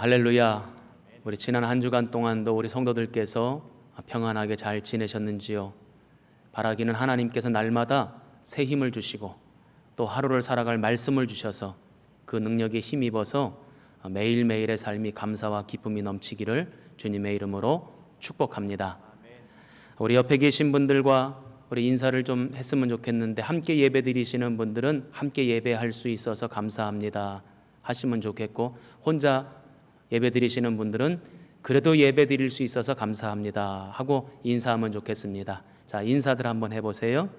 할렐루야. 우리 지난 한 주간 동안도 우리 성도들께서 평안하게 잘 지내셨는지요? 바라기는 하나님께서 날마다 새 힘을 주시고 또 하루를 살아갈 말씀을 주셔서 그 능력에 힘입어서 매일매일의 삶이 감사와 기쁨이 넘치기를 주님의 이름으로 축복합니다. 우리 옆에 계신 분들과 우리 인사를 좀 했으면 좋겠는데, 함께 예배 드리시는 분들은 함께 예배할 수 있어서 감사합니다 하시면 좋겠고, 혼자 예배 드리시는 분들은 그래도 예배 드릴 수 있어서 감사합니다 하고 인사하면 좋겠습니다. 자, 인사들 한번 해보세요.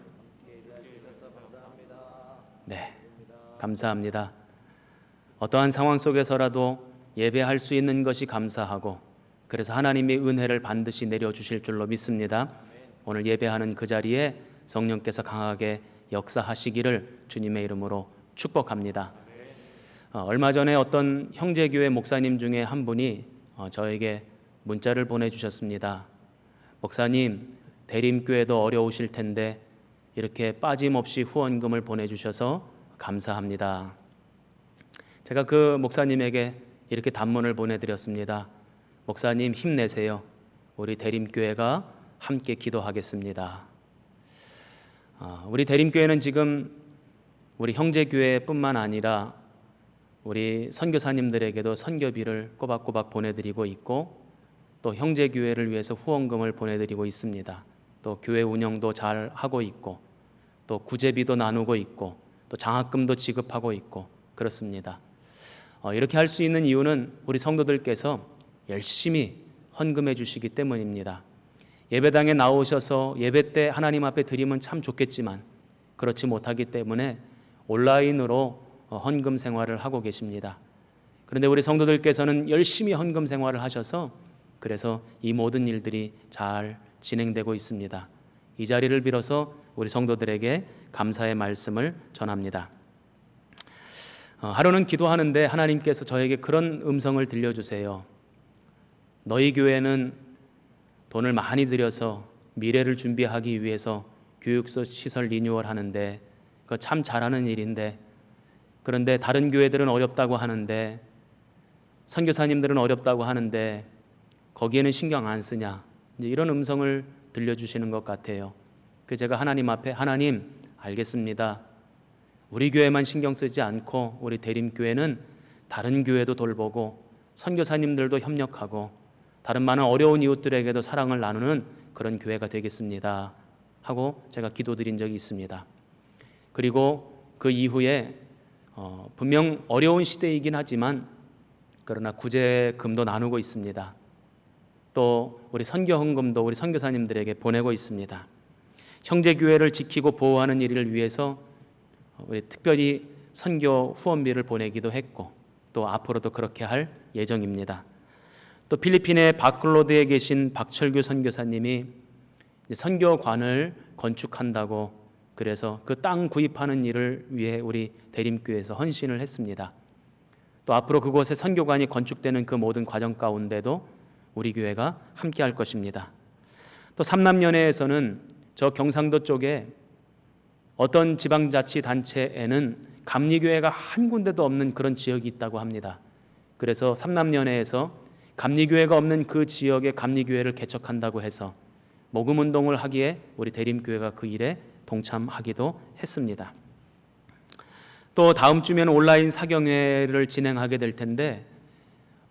네, 감사합니다. 어떠한 상황 속에서라도 예배할 수 있는 것이 감사하고, 그래서 하나님의 은혜를 반드시 내려주실 줄로 믿습니다. 오늘 예배하는 그 자리에 성령께서 강하게 역사하시기를 주님의 이름으로 축복합니다. 얼마 전에 어떤 형제교회 목사님 중에 한 분이 저에게 문자를 보내주셨습니다. 목사님, 대림교회도 어려우실 텐데 이렇게 빠짐없이 후원금을 보내주셔서 감사합니다. 제가 그 목사님에게 이렇게 단문을 보내드렸습니다. 목사님, 힘내세요. 우리 대림교회가 함께 기도하겠습니다. 우리 대림교회는 지금 우리 형제교회뿐만 아니라 우리 선교사님들에게도 선교비를 꼬박꼬박 보내드리고 있고, 또 형제교회를 위해서 후원금을 보내드리고 있습니다. 또 교회 운영도 잘 하고 있고, 또 구제비도 나누고 있고, 또 장학금도 지급하고 있고 그렇습니다. 이렇게 할 수 있는 이유는 우리 성도들께서 열심히 헌금해 주시기 때문입니다. 예배당에 나오셔서 예배 때 하나님 앞에 드리면 참 좋겠지만 그렇지 못하기 때문에 온라인으로 헌금 생활을 하고 계십니다. 그런데 우리 성도들께서는 열심히 헌금 생활을 하셔서 그래서 이 모든 일들이 잘 진행되고 있습니다. 이 자리를 빌어서 우리 성도들에게 감사의 말씀을 전합니다. 하루는 기도하는데 하나님께서 저에게 그런 음성을 들려주세요. 너희 교회는 돈을 많이 들여서 미래를 준비하기 위해서 교육시설 리뉴얼 하는데 그거 참 잘하는 일인데, 그런데 다른 교회들은 어렵다고 하는데, 선교사님들은 어렵다고 하는데 거기에는 신경 안 쓰냐, 이런 음성을 들려주시는 것 같아요. 그래서 제가 하나님 앞에, 하나님, 알겠습니다. 우리 교회만 신경 쓰지 않고 우리 대림교회는 다른 교회도 돌보고 선교사님들도 협력하고 다른 많은 어려운 이웃들에게도 사랑을 나누는 그런 교회가 되겠습니다 하고 제가 기도드린 적이 있습니다. 그리고 그 이후에 분명 어려운 시대이긴 하지만 그러나 구제금도 나누고 있습니다. 또 우리 선교 헌금도 우리 선교사님들에게 보내고 있습니다. 형제교회를 지키고 보호하는 일을 위해서 우리 특별히 선교 후원비를 보내기도 했고, 또 앞으로도 그렇게 할 예정입니다. 또 필리핀의 바클로드에 계신 박철규 선교사님이 선교관을 건축한다고, 그래서 그 땅 구입하는 일을 위해 우리 대림교회에서 헌신을 했습니다. 또 앞으로 그곳에 선교관이 건축되는 그 모든 과정 가운데도 우리 교회가 함께 할 것입니다. 또 삼남연회에서는 저 경상도 쪽에 어떤 지방자치단체에는 감리교회가 한 군데도 없는 그런 지역이 있다고 합니다. 그래서 삼남연회에서 감리교회가 없는 그 지역에 감리교회를 개척한다고 해서 모금운동을 하기에 우리 대림교회가 그 일에 동참하기도 했습니다. 또 다음 주면 온라인 사경회를 진행하게 될 텐데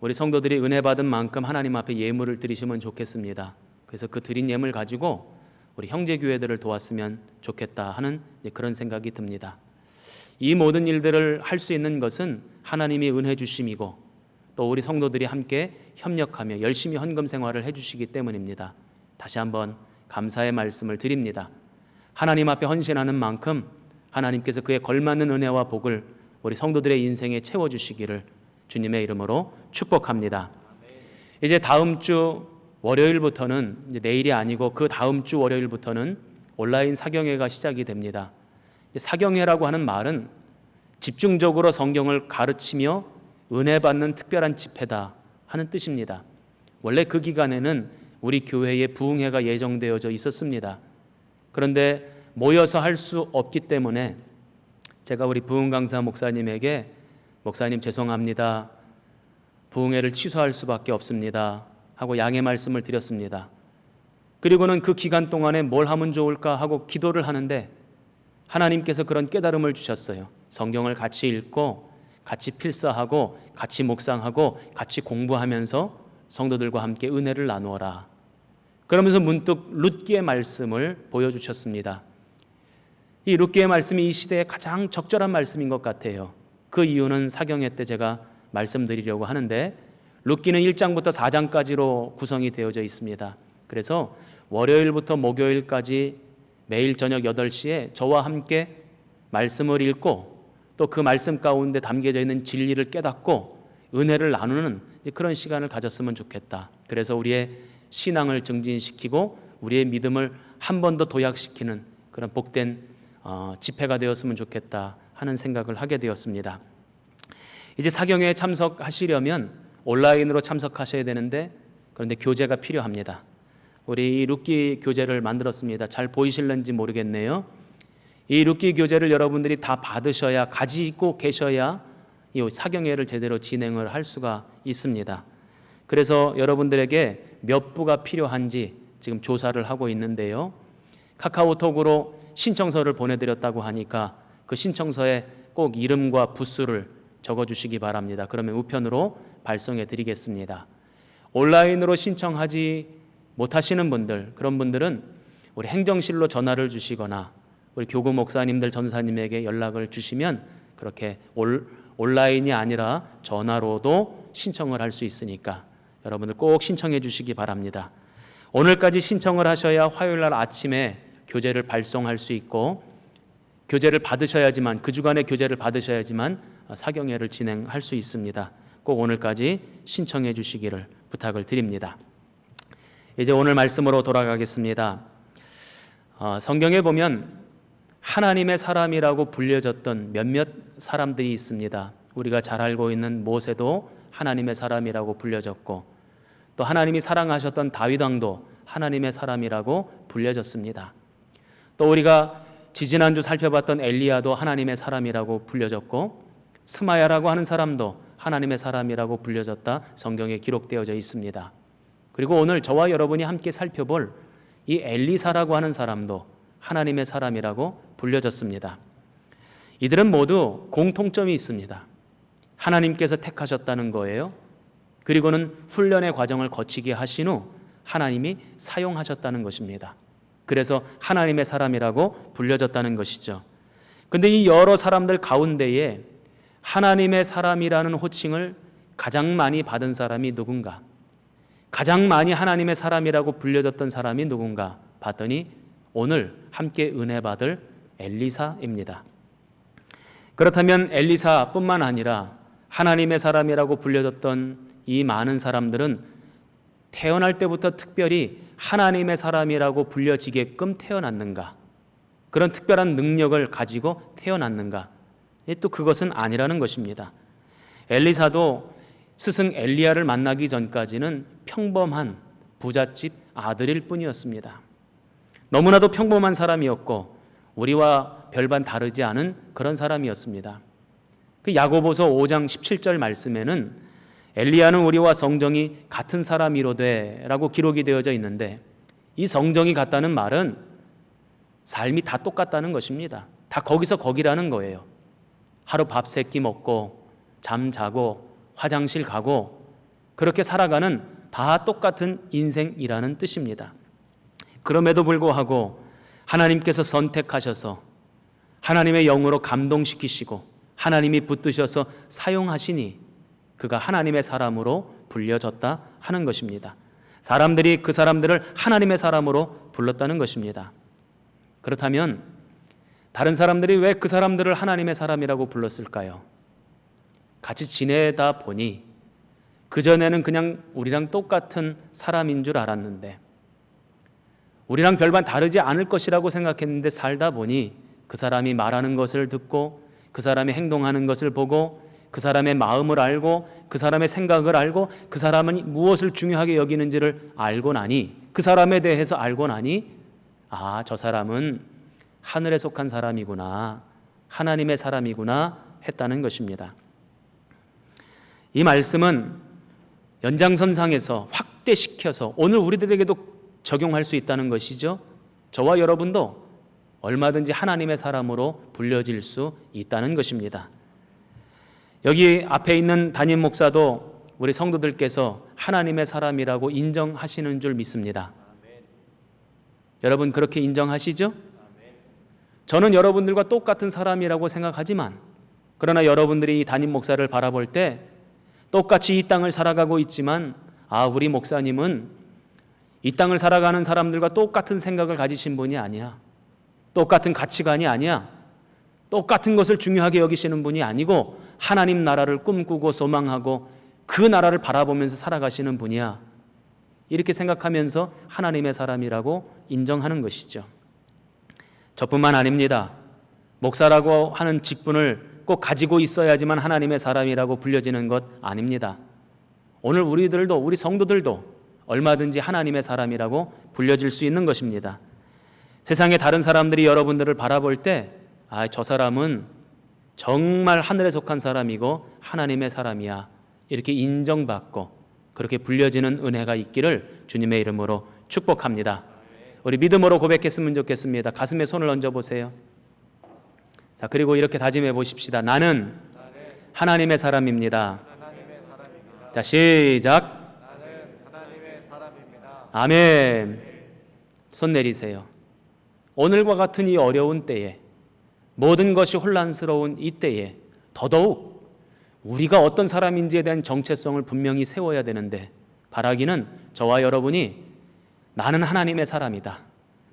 우리 성도들이 은혜 받은 만큼 하나님 앞에 예물을 드리시면 좋겠습니다. 그래서 그 드린 예물 가지고 우리 형제교회들을 도왔으면 좋겠다 하는 그런 생각이 듭니다. 이 모든 일들을 할 수 있는 것은 하나님이 은혜 주심이고 또 우리 성도들이 함께 협력하며 열심히 헌금 생활을 해주시기 때문입니다. 다시 한번 감사의 말씀을 드립니다. 하나님 앞에 헌신하는 만큼 하나님께서 그에 걸맞는 은혜와 복을 우리 성도들의 인생에 채워주시기를 주님의 이름으로 축복합니다. 이제 다음 주 월요일부터는, 이제 내일이 아니고 그 다음 주 월요일부터는 온라인 사경회가 시작이 됩니다. 사경회라고 하는 말은 집중적으로 성경을 가르치며 은혜 받는 특별한 집회다 하는 뜻입니다. 원래 그 기간에는 우리 교회에 부흥회가 예정되어져 있었습니다. 그런데 모여서 할 수 없기 때문에 제가 우리 부흥강사 목사님에게 목사님 죄송합니다. 부흥회를 취소할 수밖에 없습니다 하고 양해 말씀을 드렸습니다. 그리고는 그 기간 동안에 뭘 하면 좋을까 하고 기도를 하는데 하나님께서 그런 깨달음을 주셨어요. 성경을 같이 읽고 같이 필사하고 같이 묵상하고 같이 공부하면서 성도들과 함께 은혜를 나누어라. 그러면서 문득 룻기의 말씀을 보여주셨습니다. 이 룻기의 말씀이 이 시대에 가장 적절한 말씀인 것 같아요. 그 이유는 사경회 때 제가 말씀드리려고 하는데 룻기는 1장부터 4장까지로 구성이 되어져 있습니다. 그래서 월요일부터 목요일까지 매일 저녁 8시에 저와 함께 말씀을 읽고 또 그 말씀 가운데 담겨져 있는 진리를 깨닫고 은혜를 나누는 그런 시간을 가졌으면 좋겠다. 그래서 우리의 신앙을 증진시키고 우리의 믿음을 한 번 더 도약시키는 그런 복된 집회가 되었으면 좋겠다 하는 생각을 하게 되었습니다. 이제 사경회에 참석하시려면 온라인으로 참석하셔야 되는데 그런데 교재가 필요합니다. 우리 이 룻기 교재를 만들었습니다. 잘 보이실는지 모르겠네요. 이 룻기 교재를 여러분들이 다 받으셔야 가지고 계셔야 이 사경회를 제대로 진행을 할 수가 있습니다. 그래서 여러분들에게 몇 부가 필요한지 지금 조사를 하고 있는데요. 카카오톡으로 신청서를 보내드렸다고 하니까 그 신청서에 꼭 이름과 부수를 적어주시기 바랍니다. 그러면 우편으로 발송해 드리겠습니다. 온라인으로 신청하지 못하시는 분들, 그런 분들은 우리 행정실로 전화를 주시거나 우리 교구 목사님들 전사님에게 연락을 주시면 그렇게 온라인이 아니라 전화로도 신청을 할 수 있으니까 여러분들 꼭 신청해 주시기 바랍니다. 오늘까지 신청을 하셔야 화요일 날 아침에 교재를 발송할 수 있고 교재를 받으셔야지만 그 주간에 교재를 받으셔야지만 사경회를 진행할 수 있습니다. 꼭 오늘까지 신청해 주시기를 부탁을 드립니다. 이제 오늘 말씀으로 돌아가겠습니다. 성경에 보면 하나님의 사람이라고 불려졌던 몇몇 사람들이 있습니다. 우리가 잘 알고 있는 모세도 하나님의 사람이라고 불려졌고 또 하나님이 사랑하셨던 다윗 왕도 하나님의 사람이라고 불려졌습니다. 또 우리가 지지난주 살펴봤던 엘리야도 하나님의 사람이라고 불려졌고 스마야라고 하는 사람도 하나님의 사람이라고 불려졌다 성경에 기록되어져 있습니다. 그리고 오늘 저와 여러분이 함께 살펴볼 이 엘리사라고 하는 사람도 하나님의 사람이라고 불려졌습니다. 이들은 모두 공통점이 있습니다. 하나님께서 택하셨다는 거예요. 그리고는 훈련의 과정을 거치게 하신 후 하나님이 사용하셨다는 것입니다. 그래서 하나님의 사람이라고 불려졌다는 것이죠. 근데 이 여러 사람들 가운데에 하나님의 사람이라는 호칭을 가장 많이 받은 사람이 누군가? 가장 많이 하나님의 사람이라고 불려졌던 사람이 누군가 봤더니 오늘 함께 은혜 받을 엘리사입니다. 그렇다면 엘리사뿐만 아니라 하나님의 사람이라고 불려졌던 이 많은 사람들은 태어날 때부터 특별히 하나님의 사람이라고 불려지게끔 태어났는가? 그런 특별한 능력을 가지고 태어났는가? 또 그것은 아니라는 것입니다. 엘리사도 스승 엘리야를 만나기 전까지는 평범한 부잣집 아들일 뿐이었습니다. 너무나도 평범한 사람이었고 우리와 별반 다르지 않은 그런 사람이었습니다. 그 야고보서 5장 17절 말씀에는 엘리야는 우리와 성정이 같은 사람이로되 라고 기록이 되어져 있는데 이 성정이 같다는 말은 삶이 다 똑같다는 것입니다. 다 거기서 거기라는 거예요. 하루 밥 세 끼 먹고 잠 자고 화장실 가고 그렇게 살아가는 다 똑같은 인생이라는 뜻입니다. 그럼에도 불구하고 하나님께서 선택하셔서 하나님의 영으로 감동시키시고 하나님이 붙드셔서 사용하시니 그가 하나님의 사람으로 불려졌다 하는 것입니다. 사람들이 그 사람들을 하나님의 사람으로 불렀다는 것입니다. 그렇다면 다른 사람들이 왜 그 사람들을 하나님의 사람이라고 불렀을까요? 같이 지내다 보니 그전에는 그냥 우리랑 똑같은 사람인 줄 알았는데 우리랑 별반 다르지 않을 것이라고 생각했는데 살다 보니 그 사람이 말하는 것을 듣고 그 사람이 행동하는 것을 보고 그 사람의 마음을 알고 그 사람의 생각을 알고 그 사람은 무엇을 중요하게 여기는지를 알고 나니 그 사람에 대해서 알고 나니 아, 저 사람은 하늘에 속한 사람이구나, 하나님의 사람이구나 했다는 것입니다. 이 말씀은 연장선상에서 확대시켜서 오늘 우리들에게도 적용할 수 있다는 것이죠. 저와 여러분도 얼마든지 하나님의 사람으로 불려질 수 있다는 것입니다. 여기 앞에 있는 담임 목사도 우리 성도들께서 하나님의 사람이라고 인정하시는 줄 믿습니다. 여러분 그렇게 인정하시죠? 저는 여러분들과 똑같은 사람이라고 생각하지만, 그러나 여러분들이 이 담임 목사를 바라볼 때 똑같이 이 땅을 살아가고 있지만, 우리 목사님은 이 땅을 살아가는 사람들과 똑같은 생각을 가지신 분이 아니야, 똑같은 가치관이 아니야, 똑같은 것을 중요하게 여기시는 분이 아니고 하나님 나라를 꿈꾸고 소망하고 그 나라를 바라보면서 살아가시는 분이야, 이렇게 생각하면서 하나님의 사람이라고 인정하는 것이죠. 저뿐만 아닙니다. 목사라고 하는 직분을 꼭 가지고 있어야지만 하나님의 사람이라고 불려지는 것 아닙니다. 오늘 우리들도, 우리 성도들도 얼마든지 하나님의 사람이라고 불려질 수 있는 것입니다. 세상의 다른 사람들이 여러분들을 바라볼 때 저 사람은 정말 하늘에 속한 사람이고 하나님의 사람이야, 이렇게 인정받고 그렇게 불려지는 은혜가 있기를 주님의 이름으로 축복합니다. 우리 믿음으로 고백했으면 좋겠습니다. 가슴에 손을 얹어보세요. 자, 그리고 이렇게 다짐해 보십시다. 나는 하나님의 사람입니다. 자, 시작. 나는 하나님의 사람입니다. 아멘. 손 내리세요. 오늘과 같은 이 어려운 때에, 모든 것이 혼란스러운 이 때에 더더욱 우리가 어떤 사람인지에 대한 정체성을 분명히 세워야 되는데, 바라기는 저와 여러분이 나는 하나님의 사람이다,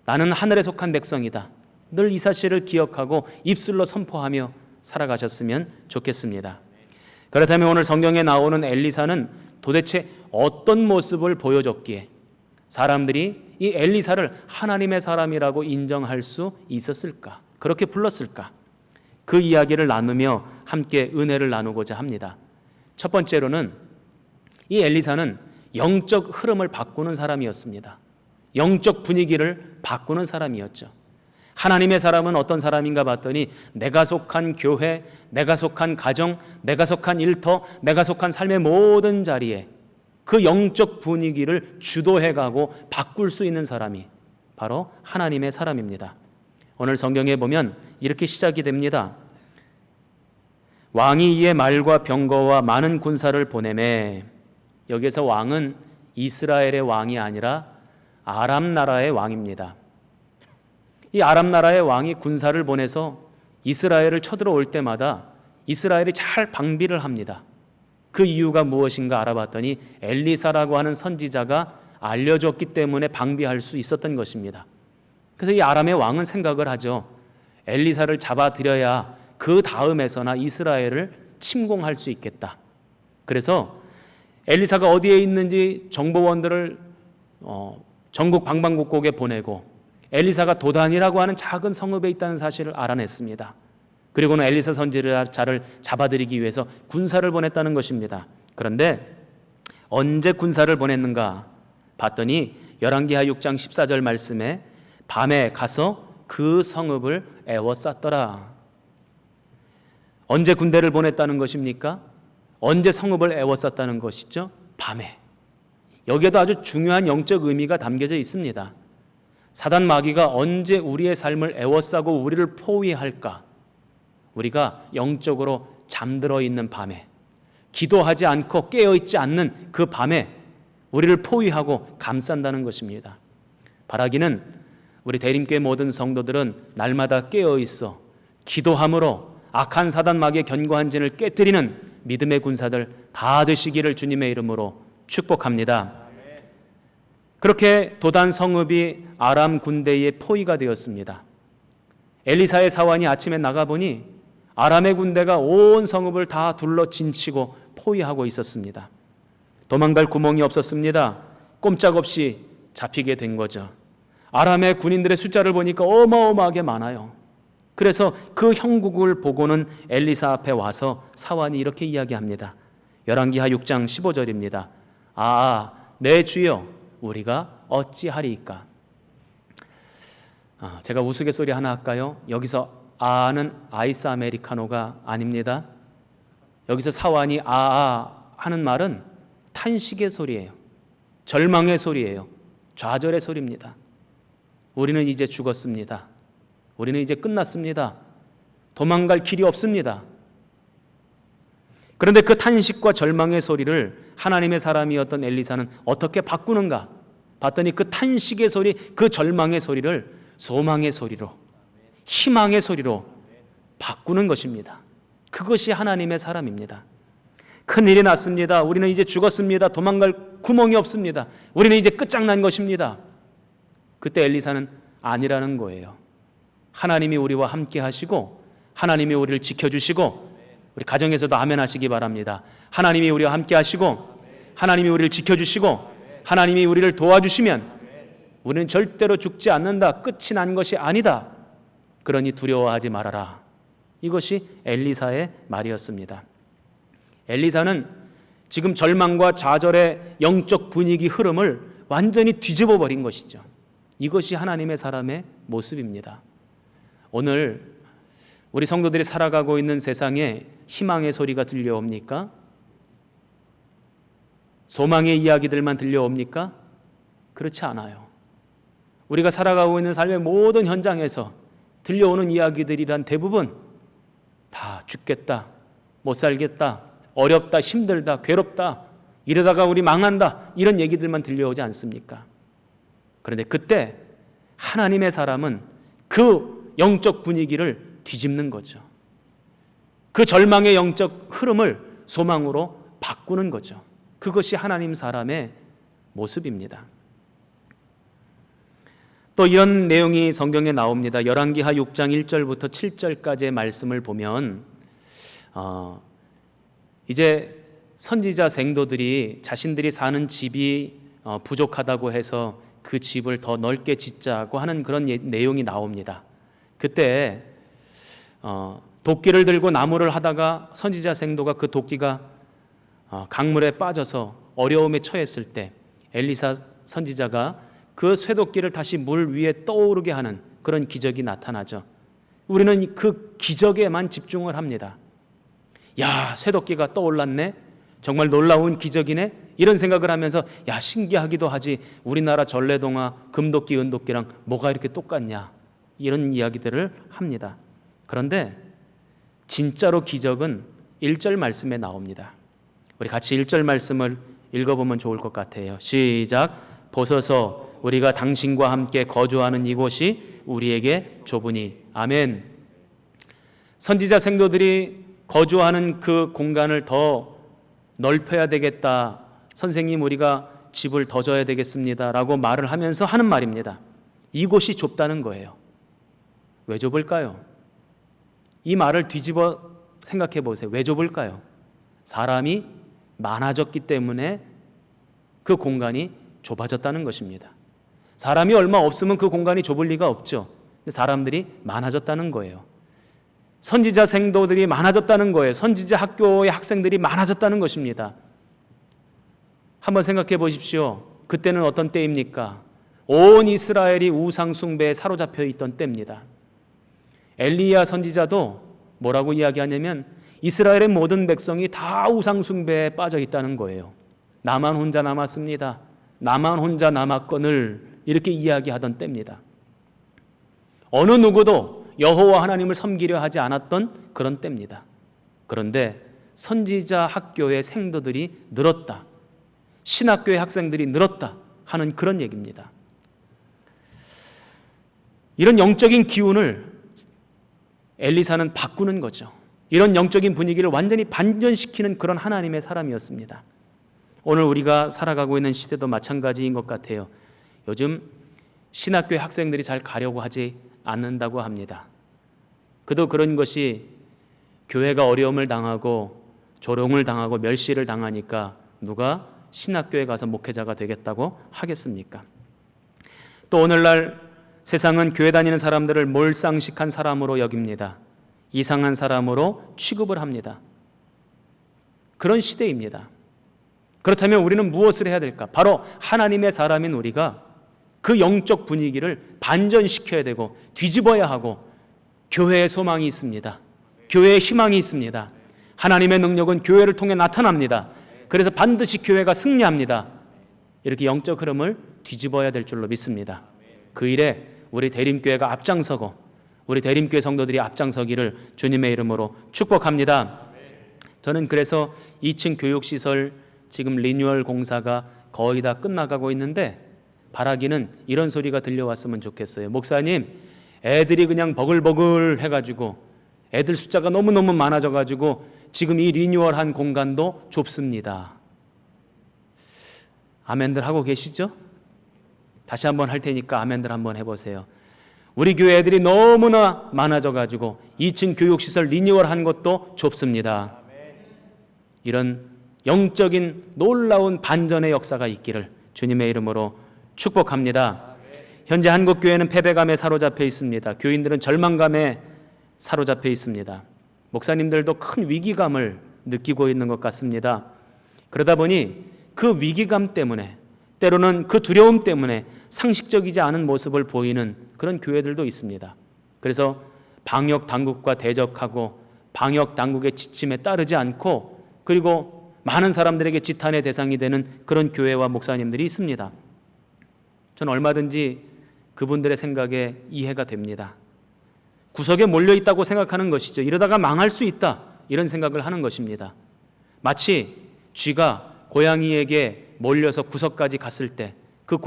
나는 하늘에 속한 백성이다, 늘 이 사실을 기억하고 입술로 선포하며 살아가셨으면 좋겠습니다. 그렇다면 오늘 성경에 나오는 엘리사는 도대체 어떤 모습을 보여줬기에 사람들이 이 엘리사를 하나님의 사람이라고 인정할 수 있었을까, 그렇게 불렀을까? 그 이야기를 나누며 함께 은혜를 나누고자 합니다. 첫 번째로는 이 엘리사는 영적 흐름을 바꾸는 사람이었습니다. 영적 분위기를 바꾸는 사람이었죠. 하나님의 사람은 어떤 사람인가 봤더니 내가 속한 교회, 내가 속한 가정, 내가 속한 일터, 내가 속한 삶의 모든 자리에 그 영적 분위기를 주도해가고 바꿀 수 있는 사람이 바로 하나님의 사람입니다. 오늘 성경에 보면 이렇게 시작이 됩니다. 왕이 이에 말과 병거와 많은 군사를 보내매, 여기서 왕은 이스라엘의 왕이 아니라 아람 나라의 왕입니다. 이 아람 나라의 왕이 군사를 보내서 이스라엘을 쳐들어올 때마다 이스라엘이 잘 방비를 합니다. 그 이유가 무엇인가 알아봤더니 엘리사라고 하는 선지자가 알려줬기 때문에 방비할 수 있었던 것입니다. 그래서 이 아람의 왕은 생각을 하죠. 엘리사를 잡아들여야 그 다음에서나 이스라엘을 침공할 수 있겠다. 그래서 엘리사가 어디에 있는지 정보원들을 전국 방방곡곡에 보내고 엘리사가 도단이라고 하는 작은 성읍에 있다는 사실을 알아냈습니다. 그리고는 엘리사 선지자를 잡아들이기 위해서 군사를 보냈다는 것입니다. 그런데 언제 군사를 보냈는가 봤더니 열왕기하 6장 14절 말씀에 밤에 가서 그 성읍을 에워쌌더라. 언제 군대를 보냈다는 것입니까? 언제 성읍을 에워쌌다는 것이죠? 밤에. 여기에도 아주 중요한 영적 의미가 담겨져 있습니다. 사단 마귀가 언제 우리의 삶을 에워싸고 우리를 포위할까? 우리가 영적으로 잠들어 있는 밤에, 기도하지 않고 깨어있지 않는 그 밤에 우리를 포위하고 감싼다는 것입니다. 바라기는 우리 대림교회 모든 성도들은 날마다 깨어있어 기도함으로 악한 사단 마귀의 견고한 진을 깨뜨리는 믿음의 군사들 다 되시기를 주님의 이름으로 축복합니다. 그렇게 도단 성읍이 아람 군대의 포위가 되었습니다. 엘리사의 사환이 아침에 나가보니 아람의 군대가 온 성읍을 다 둘러 진치고 포위하고 있었습니다. 도망갈 구멍이 없었습니다. 꼼짝없이 잡히게 된 거죠. 아람의 군인들의 숫자를 보니까 어마어마하게 많아요. 그래서 그 형국을 보고는 엘리사 앞에 와서 사환이 이렇게 이야기합니다. 열왕기하 6장 15절입니다. 내 주여, 우리가 어찌하리이까? 제가 우스갯소리 하나 할까요? 여기서 아는 아이스 아메리카노가 아닙니다. 여기서 사환이 하는 말은 탄식의 소리예요. 절망의 소리예요. 좌절의 소리입니다. 우리는 이제 죽었습니다. 우리는 이제 끝났습니다. 도망갈 길이 없습니다. 그런데 그 탄식과 절망의 소리를 하나님의 사람이었던 엘리사는 어떻게 바꾸는가? 봤더니 그 탄식의 소리, 그 절망의 소리를 소망의 소리로, 희망의 소리로 바꾸는 것입니다. 그것이 하나님의 사람입니다. 큰일이 났습니다. 우리는 이제 죽었습니다. 도망갈 구멍이 없습니다. 우리는 이제 끝장난 것입니다. 그때 엘리사는 아니라는 거예요. 하나님이 우리와 함께 하시고 하나님이 우리를 지켜주시고, 우리 가정에서도 아멘 하시기 바랍니다. 하나님이 우리와 함께 하시고 하나님이 우리를 지켜주시고 하나님이 우리를 도와주시면 우리는 절대로 죽지 않는다. 끝이 난 것이 아니다. 그러니 두려워하지 말아라. 이것이 엘리사의 말이었습니다. 엘리사는 지금 절망과 좌절의 영적 분위기 흐름을 완전히 뒤집어 버린 것이죠. 이것이 하나님의 사람의 모습입니다. 오늘 우리 성도들이 살아가고 있는 세상에 희망의 소리가 들려옵니까? 소망의 이야기들만 들려옵니까? 그렇지 않아요. 우리가 살아가고 있는 삶의 모든 현장에서 들려오는 이야기들이란 대부분 다 죽겠다, 못 살겠다, 어렵다, 힘들다, 괴롭다, 이러다가 우리 망한다, 이런 얘기들만 들려오지 않습니까? 그런데 그때 하나님의 사람은 그 영적 분위기를 뒤집는 거죠. 그 절망의 영적 흐름을 소망으로 바꾸는 거죠. 그것이 하나님 사람의 모습입니다. 또 이런 내용이 성경에 나옵니다. 열왕기하 6장 1절부터 7절까지의 말씀을 보면 이제 선지자 생도들이 자신들이 사는 집이 부족하다고 해서 그 집을 더 넓게 짓자고 하는 그런 내용이 나옵니다. 그때 도끼를 들고 나무를 하다가 선지자 생도가 그 도끼가 강물에 빠져서 어려움에 처했을 때 엘리사 선지자가 그 쇠도끼를 다시 물 위에 떠오르게 하는 그런 기적이 나타나죠. 우리는 그 기적에만 집중을 합니다. 야, 쇠도끼가 떠올랐네? 정말 놀라운 기적이네? 이런 생각을 하면서 야, 신기하기도 하지, 우리나라 전래동화 금도끼 은도끼랑 뭐가 이렇게 똑같냐, 이런 이야기들을 합니다. 그런데 진짜로 기적은 1절 말씀에 나옵니다. 우리 같이 1절 말씀을 읽어보면 좋을 것 같아요. 시작. 보소서 우리가 당신과 함께 거주하는 이곳이 우리에게 좁으니. 아멘. 선지자 생도들이 거주하는 그 공간을 더 넓혀야 되겠다. 선생님, 우리가 집을 더 져야 되겠습니다 라고 말을 하면서 하는 말입니다. 이곳이 좁다는 거예요. 왜 좁을까요? 이 말을 뒤집어 생각해 보세요. 왜 좁을까요? 사람이 많아졌기 때문에 그 공간이 좁아졌다는 것입니다. 사람이 얼마 없으면 그 공간이 좁을 리가 없죠. 사람들이 많아졌다는 거예요. 선지자 생도들이 많아졌다는 거예요. 선지자 학교의 학생들이 많아졌다는 것입니다. 한번 생각해 보십시오. 그때는 어떤 때입니까? 온 이스라엘이 우상 숭배에 사로잡혀 있던 때입니다. 엘리야 선지자도 뭐라고 이야기하냐면 이스라엘의 모든 백성이 다 우상 숭배에 빠져 있다는 거예요. 나만 혼자 남았습니다. 나만 혼자 남았거늘, 이렇게 이야기하던 때입니다. 어느 누구도 여호와 하나님을 섬기려 하지 않았던 그런 때입니다. 그런데 선지자 학교의 생도들이 늘었다, 신학교의 학생들이 늘었다 하는 그런 얘기입니다. 이런 영적인 기운을 엘리사는 바꾸는 거죠. 이런 영적인 분위기를 완전히 반전시키는 그런 하나님의 사람이었습니다. 오늘 우리가 살아가고 있는 시대도 마찬가지인 것 같아요. 요즘 신학교의 학생들이 잘 가려고 하지 않는다고 합니다. 그도 그런 것이 교회가 어려움을 당하고 조롱을 당하고 멸시를 당하니까 누가 신학교에 가서 목회자가 되겠다고 하겠습니까? 또 오늘날 세상은 교회 다니는 사람들을 몰상식한 사람으로 여깁니다. 이상한 사람으로 취급을 합니다. 그런 시대입니다. 그렇다면 우리는 무엇을 해야 될까? 바로 하나님의 사람인 우리가 그 영적 분위기를 반전시켜야 되고 뒤집어야 하고, 교회의 소망이 있습니다. 교회의 희망이 있습니다. 하나님의 능력은 교회를 통해 나타납니다. 그래서 반드시 교회가 승리합니다. 이렇게 영적 흐름을 뒤집어야 될 줄로 믿습니다. 그 일에 우리 대림교회가 앞장서고 우리 대림교회 성도들이 앞장서기를 주님의 이름으로 축복합니다. 저는 그래서 2층 교육시설 지금 리뉴얼 공사가 거의 다 끝나가고 있는데 바라기는 이런 소리가 들려왔으면 좋겠어요. 목사님, 애들이 그냥 버글버글 해가지고 애들 숫자가 너무너무 많아져가지고 지금 이 리뉴얼한 공간도 좁습니다. 아멘들 하고 계시죠? 다시 한번 할 테니까 아멘들 한번 해보세요. 우리 교회 애들이 너무나 많아져가지고 2층 교육시설 리뉴얼한 것도 좁습니다. 이런 영적인 놀라운 반전의 역사가 있기를 주님의 이름으로 축복합니다. 현재 한국교회는 패배감에 사로잡혀 있습니다. 교인들은 절망감에 사로잡혀 있습니다. 목사님들도 큰 위기감을 느끼고 있는 것 같습니다. 그러다 보니 그 위기감 때문에 때로는 그 두려움 때문에 상식적이지 않은 모습을 보이는 그런 교회들도 있습니다. 그래서 방역 당국과 대적하고 방역 당국의 지침에 따르지 않고 그리고 많은 사람들에게 지탄의 대상이 되는 그런 교회와 목사님들이 있습니다. 저는 얼마든지 그분들의 생각에 이해가 됩니다. 구석에 몰려 있다고 생각하는 것이죠. 이러다가 망할 수 있다 이런 생각을 하는 것입니다. 마치 쥐가 고양이에게 몰려서 구석까지 갔을 때 그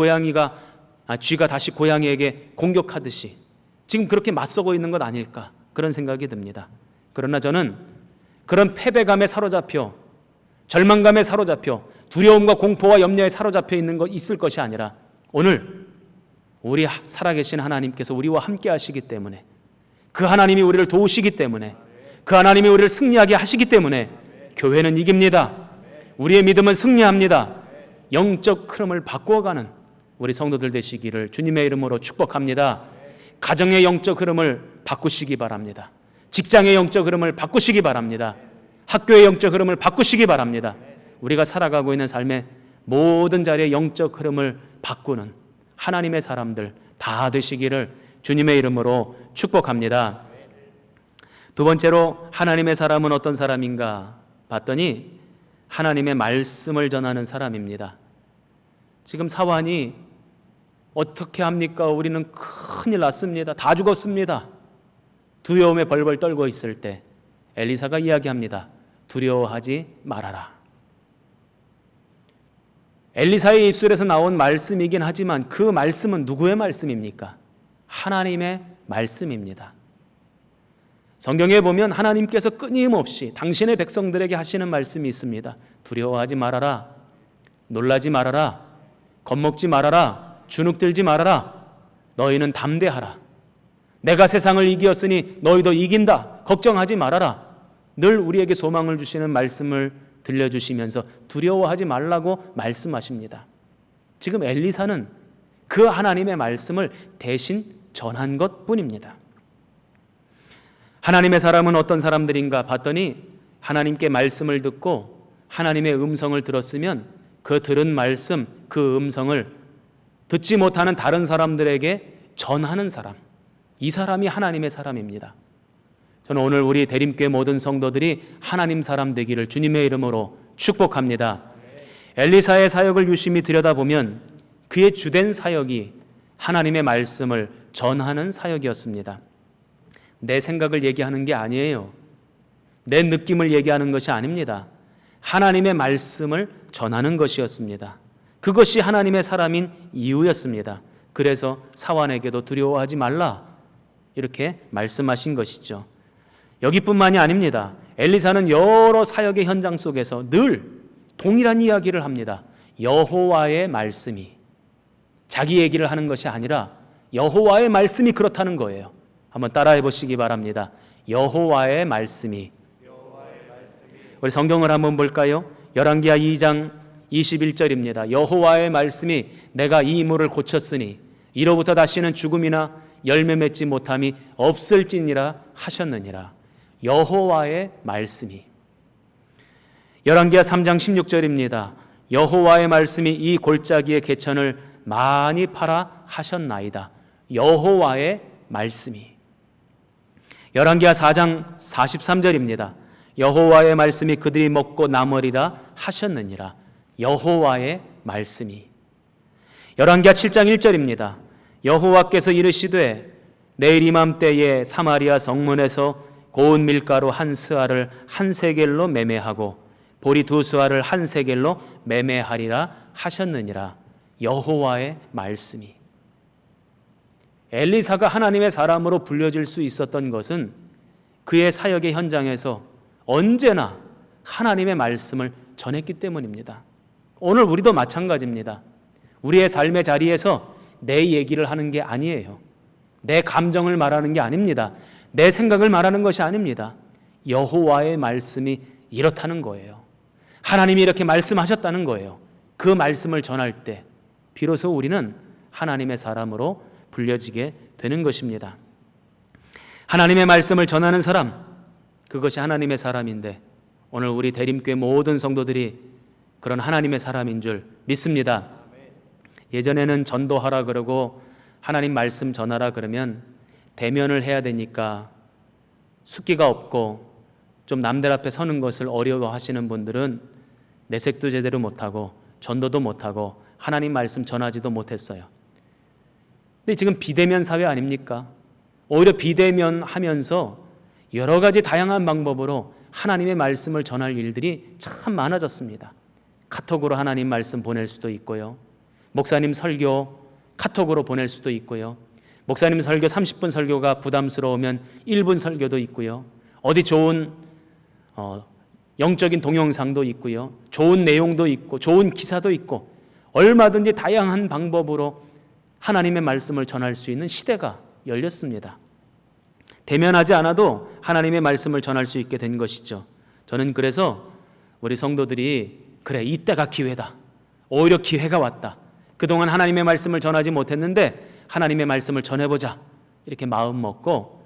쥐가 다시 고양이에게 공격하듯이 지금 그렇게 맞서고 있는 것 아닐까 그런 생각이 듭니다. 그러나 저는 그런 패배감에 사로잡혀 절망감에 사로잡혀 두려움과 공포와 염려에 사로잡혀 있을 것이 아니라 오늘 우리 살아계신 하나님께서 우리와 함께 하시기 때문에 그 하나님이 우리를 도우시기 때문에 그 하나님이 우리를 승리하게 하시기 때문에 교회는 이깁니다. 우리의 믿음은 승리합니다. 영적 흐름을 바꾸어가는 우리 성도들 되시기를 주님의 이름으로 축복합니다. 가정의 영적 흐름을 바꾸시기 바랍니다. 직장의 영적 흐름을 바꾸시기 바랍니다. 학교의 영적 흐름을 바꾸시기 바랍니다. 우리가 살아가고 있는 삶의 모든 자리의 영적 흐름을 바꾸는 하나님의 사람들 다 되시기를 주님의 이름으로 축복합니다. 두 번째로 하나님의 사람은 어떤 사람인가 봤더니 하나님의 말씀을 전하는 사람입니다. 지금 사환이 어떻게 합니까? 우리는 큰일 났습니다. 다 죽었습니다. 두려움에 벌벌 떨고 있을 때 엘리사가 이야기합니다. 두려워하지 말아라. 엘리사의 입술에서 나온 말씀이긴 하지만 그 말씀은 누구의 말씀입니까? 하나님의 말씀입니다. 성경에 보면 하나님께서 끊임없이 당신의 백성들에게 하시는 말씀이 있습니다. 두려워하지 말아라. 놀라지 말아라. 겁먹지 말아라. 주눅들지 말아라. 너희는 담대하라. 내가 세상을 이기었으니 너희도 이긴다. 걱정하지 말아라. 늘 우리에게 소망을 주시는 말씀을 들려주시면서 두려워하지 말라고 말씀하십니다. 지금 엘리사는 그 하나님의 말씀을 대신 전한 것뿐입니다. 하나님의 사람은 어떤 사람들인가 봤더니 하나님께 말씀을 듣고 하나님의 음성을 들었으면 그 들은 말씀, 그 음성을 듣지 못하는 다른 사람들에게 전하는 사람, 이 사람이 하나님의 사람입니다. 저는 오늘 우리 대림교회 모든 성도들이 하나님 사람 되기를 주님의 이름으로 축복합니다. 엘리사의 사역을 유심히 들여다보면 그의 주된 사역이 하나님의 말씀을 전하는 사역이었습니다. 내 생각을 얘기하는 게 아니에요. 내 느낌을 얘기하는 것이 아닙니다. 하나님의 말씀을 전하는 것이었습니다. 그것이 하나님의 사람인 이유였습니다. 그래서 사환에게도 두려워하지 말라 이렇게 말씀하신 것이죠. 여기뿐만이 아닙니다. 엘리사는 여러 사역의 현장 속에서 늘 동일한 이야기를 합니다. 여호와의 말씀이 자기 얘기를 하는 것이 아니라 여호와의 말씀이 그렇다는 거예요. 한번 따라해 보시기 바랍니다. 여호와의 말씀이. 우리 성경을 한번 볼까요? 열왕기하 2장 21절입니다. 여호와의 말씀이 내가 이 물을 고쳤으니 이로부터 다시는 죽음이나 열매 맺지 못함이 없을지니라 하셨느니라. 여호와의 말씀이. 열왕기하 3장 16절입니다. 여호와의 말씀이 이 골짜기의 개천을 많이 팔아 하셨나이다. 여호와의 말씀이. 열왕기하 4장 43절입니다. 여호와의 말씀이 그들이 먹고 남으리라 하셨느니라. 여호와의 말씀이. 열왕기하 7장 1절입니다. 여호와께서 이르시되 내일 이맘때에 사마리아 성문에서 고운 밀가루 한 스아를 한 세겔로 매매하고 보리 두 스아를 한 세겔로 매매하리라 하셨느니라. 여호와의 말씀이. 엘리사가 하나님의 사람으로 불려질 수 있었던 것은 그의 사역의 현장에서 언제나 하나님의 말씀을 전했기 때문입니다. 오늘 우리도 마찬가지입니다. 우리의 삶의 자리에서 내 얘기를 하는 게 아니에요. 내 감정을 말하는 게 아닙니다. 내 생각을 말하는 것이 아닙니다. 여호와의 말씀이 이렇다는 거예요. 하나님이 이렇게 말씀하셨다는 거예요. 그 말씀을 전할 때 비로소 우리는 하나님의 사람으로 불려지게 되는 것입니다. 하나님의 말씀을 전하는 사람, 그것이 하나님의 사람인데 오늘 우리 대림교회 모든 성도들이 그런 하나님의 사람인 줄 믿습니다. 예전에는 전도하라 그러고 하나님 말씀 전하라 그러면 대면을 해야 되니까 숫기가 없고 좀 남들 앞에 서는 것을 어려워하시는 분들은 내색도 제대로 못하고 전도도 못하고 하나님 말씀 전하지도 못했어요. 근데 지금 비대면 사회 아닙니까? 오히려 비대면 하면서 여러 가지 다양한 방법으로 하나님의 말씀을 전할 일들이 참 많아졌습니다. 카톡으로 하나님 말씀 보낼 수도 있고요. 목사님 설교 카톡으로 보낼 수도 있고요. 목사님 설교 30분 설교가 부담스러우면 1분 설교도 있고요. 어디 좋은 영적인 동영상도 있고요. 좋은 내용도 있고 좋은 기사도 있고 얼마든지 다양한 방법으로 하나님의 말씀을 전할 수 있는 시대가 열렸습니다. 대면하지 않아도 하나님의 말씀을 전할 수 있게 된 것이죠. 저는 그래서 우리 성도들이 그래 이때가 기회다. 오히려 기회가 왔다. 그동안 하나님의 말씀을 전하지 못했는데 하나님의 말씀을 전해보자. 이렇게 마음 먹고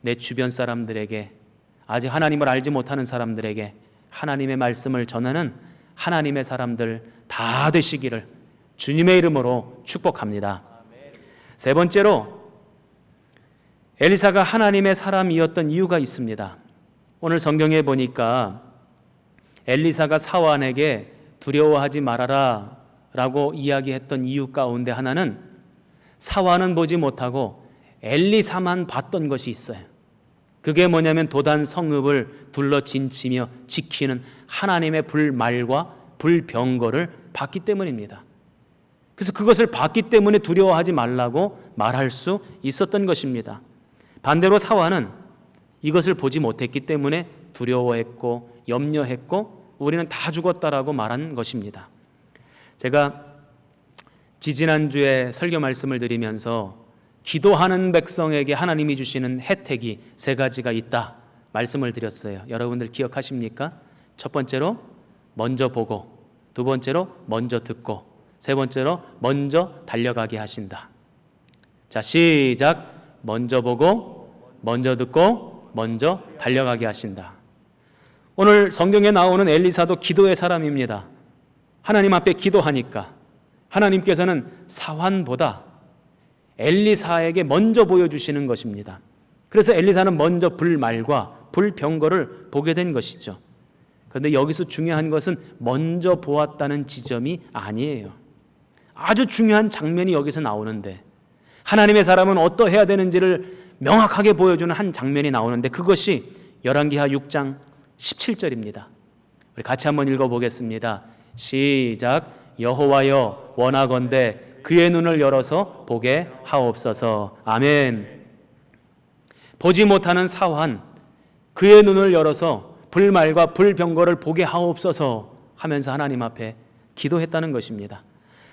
내 주변 사람들에게 아직 하나님을 알지 못하는 사람들에게 하나님의 말씀을 전하는 하나님의 사람들 다 되시기를 주님의 이름으로 축복합니다. 세 번째로 엘리사가 하나님의 사람이었던 이유가 있습니다. 오늘 성경에 보니까 엘리사가 사환에게 두려워하지 말아라 라고 이야기했던 이유 가운데 하나는 사환은 보지 못하고 엘리사만 봤던 것이 있어요. 그게 뭐냐면 도단 성읍을 둘러 진치며 지키는 하나님의 불말과 불병거를 봤기 때문입니다. 그래서 그것을 봤기 때문에 두려워하지 말라고 말할 수 있었던 것입니다. 반대로 사환은 이것을 보지 못했기 때문에 두려워했고 염려했고 우리는 다 죽었다라고 말한 것입니다. 제가 지지난주에 설교 말씀을 드리면서 기도하는 백성에게 하나님이 주시는 혜택이 세 가지가 있다 말씀을 드렸어요. 여러분들 기억하십니까? 첫 번째로 먼저 보고, 두 번째로 먼저 듣고, 세 번째로 먼저 달려가게 하신다. 자, 시작. 먼저 보고, 먼저 듣고, 먼저 달려가게 하신다. 오늘 성경에 나오는 엘리사도 기도의 사람입니다. 하나님 앞에 기도하니까 하나님께서는 사환보다 엘리사에게 먼저 보여주시는 것입니다. 그래서 엘리사는 먼저 불말과 불병거를 보게 된 것이죠. 그런데 여기서 중요한 것은 먼저 보았다는 지점이 아니에요. 아주 중요한 장면이 여기서 나오는데 하나님의 사람은 어떠해야 되는지를 명확하게 보여주는 한 장면이 나오는데 그것이 열왕기하 6장 17절입니다. 우리 같이 한번 읽어보겠습니다. 시작. 여호와여 원하건대 그의 눈을 열어서 보게 하옵소서. 아멘. 보지 못하는 사환, 그의 눈을 열어서 불말과 불병거를 보게 하옵소서 하면서 하나님 앞에 기도했다는 것입니다.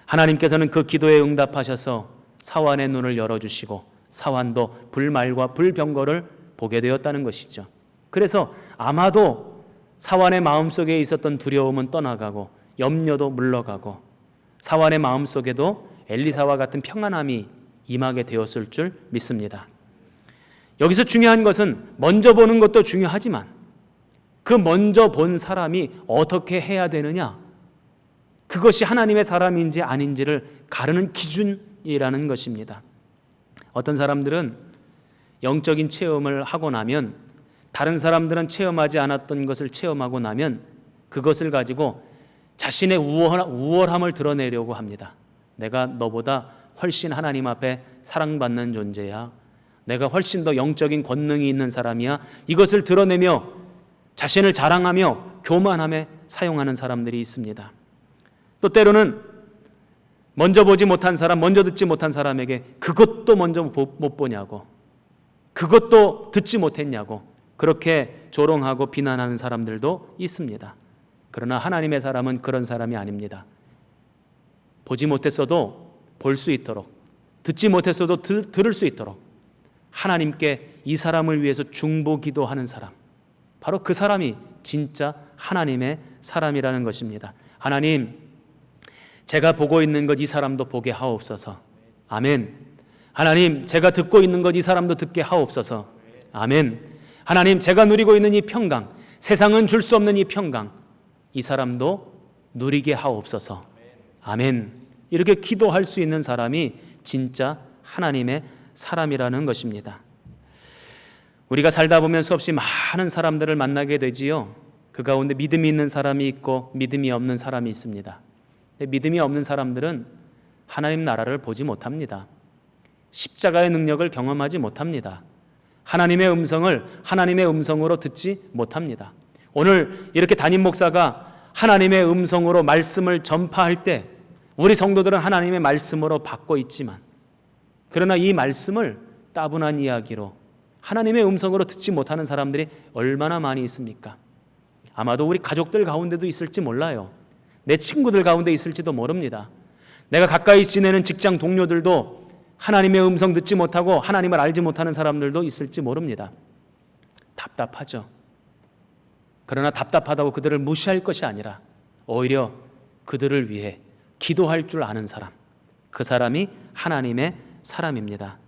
하나님께서는 그 기도에 응답하셔서 사환의 눈을 열어주시고 사환도 불말과 불병거를 보게 되었다는 것이죠. 그래서 아마도 사환의 마음속에 있었던 두려움은 떠나가고 염려도 물러가고 사환의 마음속에도 엘리사와 같은 평안함이 임하게 되었을 줄 믿습니다. 여기서 중요한 것은 먼저 보는 것도 중요하지만 그 먼저 본 사람이 어떻게 해야 되느냐, 그것이 하나님의 사람인지 아닌지를 가르는 기준이라는 것입니다. 어떤 사람들은 영적인 체험을 하고 나면 다른 사람들은 체험하지 않았던 것을 체험하고 나면 그것을 가지고 자신의 우월함을 드러내려고 합니다. 내가 너보다 훨씬 하나님 앞에 사랑받는 존재야. 내가 훨씬 더 영적인 권능이 있는 사람이야. 이것을 드러내며 자신을 자랑하며 교만함에 사용하는 사람들이 있습니다. 또 때로는 먼저 보지 못한 사람, 먼저 듣지 못한 사람에게 그것도 먼저 못 보냐고, 그것도 듣지 못했냐고 그렇게 조롱하고 비난하는 사람들도 있습니다. 그러나 하나님의 사람은 그런 사람이 아닙니다. 보지 못했어도 볼 수 있도록, 듣지 못했어도 들을 수 있도록 하나님께 이 사람을 위해서 중보기도하는 사람, 바로 그 사람이 진짜 하나님의 사람이라는 것입니다. 하나님, 제가 보고 있는 것 이 사람도 보게 하옵소서. 아멘. 하나님, 제가 듣고 있는 것 이 사람도 듣게 하옵소서. 아멘. 하나님, 제가 누리고 있는 이 평강, 세상은 줄 수 없는 이 평강, 이 사람도 누리게 하옵소서. 아멘. 이렇게 기도할 수 있는 사람이 진짜 하나님의 사람이라는 것입니다. 우리가 살다 보면 수없이 많은 사람들을 만나게 되지요. 그 가운데 믿음이 있는 사람이 있고 믿음이 없는 사람이 있습니다. 근데 믿음이 없는 사람들은 하나님 나라를 보지 못합니다. 십자가의 능력을 경험하지 못합니다. 하나님의 음성을 하나님의 음성으로 듣지 못합니다. 오늘 이렇게 담임 목사가 하나님의 음성으로 말씀을 전파할 때 우리 성도들은 하나님의 말씀으로 받고 있지만, 그러나 이 말씀을 따분한 이야기로 하나님의 음성으로 듣지 못하는 사람들이 얼마나 많이 있습니까? 아마도 우리 가족들 가운데도 있을지 몰라요. 내 친구들 가운데 있을지도 모릅니다. 내가 가까이 지내는 직장 동료들도 하나님의 음성 듣지 못하고 하나님을 알지 못하는 사람들도 있을지 모릅니다. 답답하죠. 그러나 답답하다고 그들을 무시할 것이 아니라 오히려 그들을 위해 기도할 줄 아는 사람, 그 사람이 하나님의 사람입니다.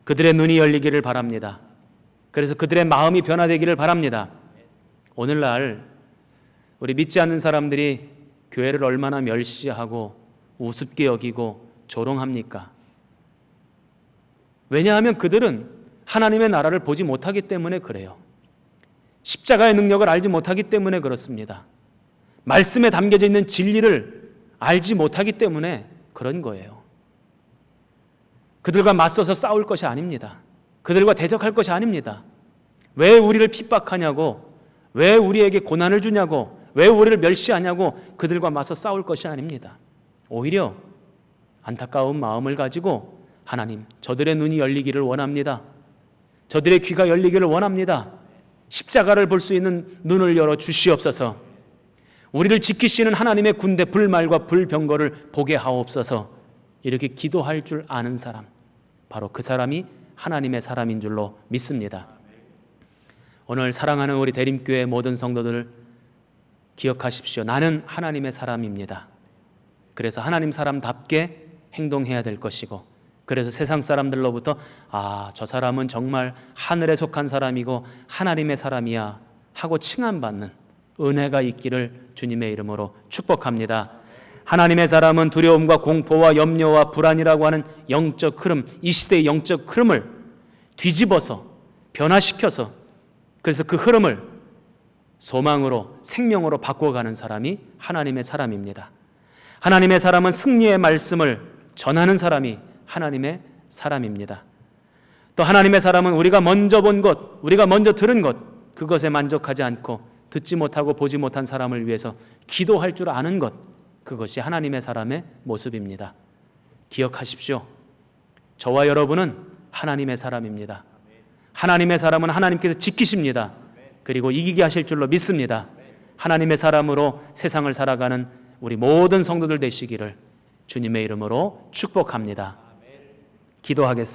그들의 눈이 열리기를 바랍니다. 그래서 그들의 마음이 변화되기를 바랍니다. 오늘날 우리 믿지 않는 사람들이 교회를 얼마나 멸시하고 우습게 여기고 조롱합니까? 왜냐하면 그들은 하나님의 나라를 보지 못하기 때문에 그래요. 십자가의 능력을 알지 못하기 때문에 그렇습니다. 말씀에 담겨져 있는 진리를 알지 못하기 때문에 그런 거예요. 그들과 맞서서 싸울 것이 아닙니다. 그들과 대적할 것이 아닙니다. 왜 우리를 핍박하냐고, 왜 우리에게 고난을 주냐고, 왜 우리를 멸시하냐고 그들과 맞서 싸울 것이 아닙니다. 오히려 안타까운 마음을 가지고 하나님, 저들의 눈이 열리기를 원합니다. 저들의 귀가 열리기를 원합니다. 십자가를 볼 수 있는 눈을 열어 주시옵소서. 우리를 지키시는 하나님의 군대 불말과 불병거를 보게 하옵소서. 이렇게 기도할 줄 아는 사람, 바로 그 사람이 하나님의 사람인 줄로 믿습니다. 오늘 사랑하는 우리 대림교회 모든 성도들 기억하십시오. 나는 하나님의 사람입니다. 그래서 하나님 사람답게 행동해야 될 것이고, 그래서 세상 사람들로부터 저 사람은 정말 하늘에 속한 사람이고 하나님의 사람이야 하고 칭함받는 은혜가 있기를 주님의 이름으로 축복합니다. 하나님의 사람은 두려움과 공포와 염려와 불안이라고 하는 영적 흐름, 이 시대의 영적 흐름을 뒤집어서 변화시켜서, 그래서 그 흐름을 소망으로 생명으로 바꿔가는 사람이 하나님의 사람입니다. 하나님의 사람은 승리의 말씀을 전하는 사람이 하나님의 사람입니다. 또 하나님의 사람은 우리가 먼저 본 것, 우리가 먼저 들은 것, 그것에 만족하지 않고 듣지 못하고 보지 못한 사람을 위해서 기도할 줄 아는 것, 그것이 하나님의 사람의 모습입니다. 기억하십시오. 저와 여러분은 하나님의 사람입니다. 하나님의 사람은 하나님께서 지키십니다. 그리고 이기게 하실 줄로 믿습니다. 하나님의 사람으로 세상을 살아가는 우리 모든 성도들 되시기를 주님의 이름으로 축복합니다. 기도하겠습니다.